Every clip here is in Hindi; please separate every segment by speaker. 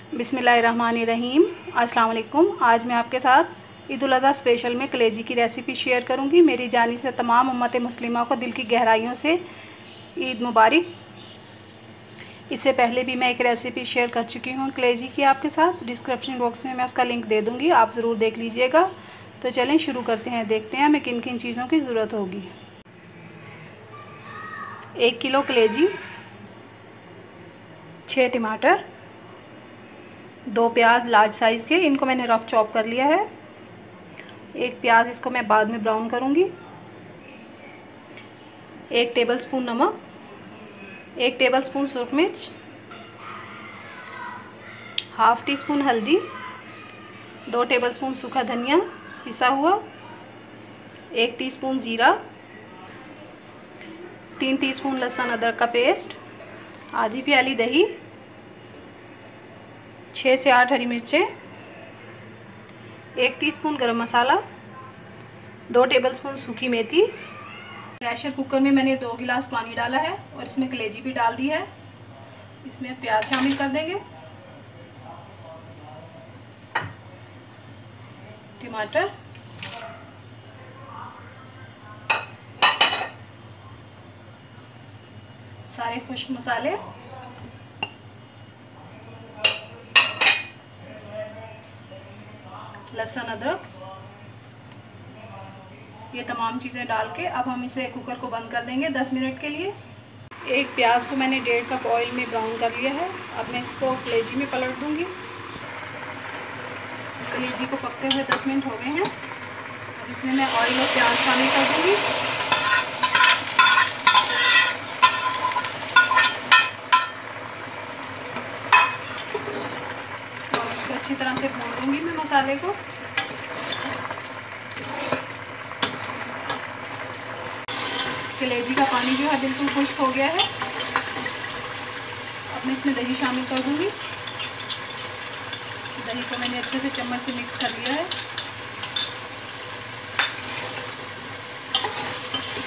Speaker 1: बिस्मिल्लाहिर्रहमानिर्रहीम। अस्सलाम वालेकुम। आज मैं आपके साथ ईद उल अज़हा स्पेशल में कलेजी की रेसिपी शेयर करूंगी। मेरी जानिब से तमाम उम्मत मुस्लिमा को दिल की गहराइयों से ईद मुबारक। इससे पहले भी मैं एक रेसिपी शेयर कर चुकी हूँ कलेजी की आपके साथ। डिस्क्रिप्शन बॉक्स में मैं उसका लिंक दे दूँगी, आप ज़रूर देख लीजिएगा। तो चलें शुरू करते हैं, देखते हैं हमें किन किन चीज़ों की ज़रूरत होगी। 1 किलो कलेजी, 6 टमाटर, 2 प्याज लार्ज साइज़ के, इनको मैंने रफ़ चॉप कर लिया है। 1 प्याज, इसको मैं बाद में ब्राउन करूँगी। 1 टेबलस्पून नमक, 1 टेबलस्पून सूरख मिर्च, हाफ़ टी स्पून हल्दी, 2 टेबलस्पून सूखा धनिया पिसा हुआ, 1 टीस्पून ज़ीरा, 3 टीस्पून लहसुन अदरक का पेस्ट, आधी प्याली दही, 6 से 8 हरी मिर्चें, 1 टीस्पून गरम मसाला, 2 टेबलस्पून सूखी मेथी। प्रेशर कुकर में मैंने 2 गिलास पानी डाला है और इसमें कलेजी भी डाल दी है। इसमें प्याज शामिल कर देंगे, टमाटर, सारे खुश्क मसाले, लहसुन अदरक, ये तमाम चीज़ें डाल के अब हम इसे कुकर को बंद कर देंगे 10 मिनट के लिए। 1 प्याज को मैंने 1.5 कप ऑयल में ब्राउन कर लिया है। अब मैं इसको कलेजी में पलट दूंगी। कलेजी को पकते हुए 10 मिनट हो गए हैं। अब इसमें मैं ऑयल और प्याज शामिल कर दूंगी। और इसको अच्छी तरह से भून लूँगी मैं मसाले को। कलेजी का पानी जो है बिल्कुल खुश्क हो गया है। अब मैं इसमें दही शामिल कर दूंगी। दही को मैंने अच्छे से चम्मच से मिक्स कर लिया है।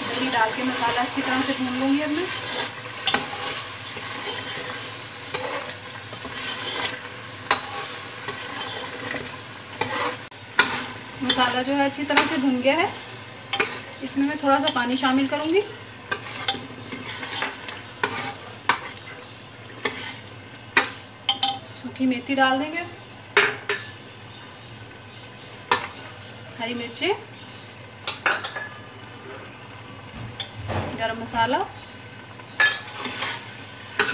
Speaker 1: दही डाल के मसाला अच्छी तरह से भून लूँगी अब मैं। मसाला जो है अच्छी तरह से भून गया है। इसमें मैं थोड़ा सा पानी शामिल करूंगी। सूखी मेथी डाल देंगे, हरी मिर्चें, गरम मसाला,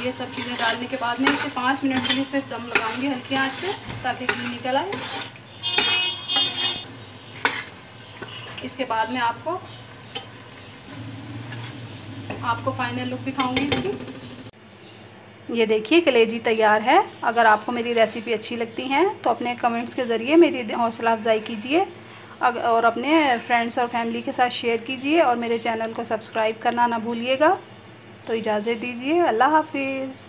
Speaker 1: ये सब चीज़ें डालने के बाद में इसे 5 मिनट के लिए सिर्फ दम लगाऊंगी हल्की आंच पे, ताकि घी निकल आए। इसके बाद में आपको फाइनल लुक दिखाऊंगी इसकी। ये देखिए कलेजी तैयार है। अगर आपको मेरी रेसिपी अच्छी लगती है तो अपने कमेंट्स के ज़रिए मेरी हौसला अफजाई कीजिए और अपने फ्रेंड्स और फैमिली के साथ शेयर कीजिए और मेरे चैनल को सब्सक्राइब करना ना भूलिएगा। तो इजाज़त दीजिए, अल्लाह हाफिज़।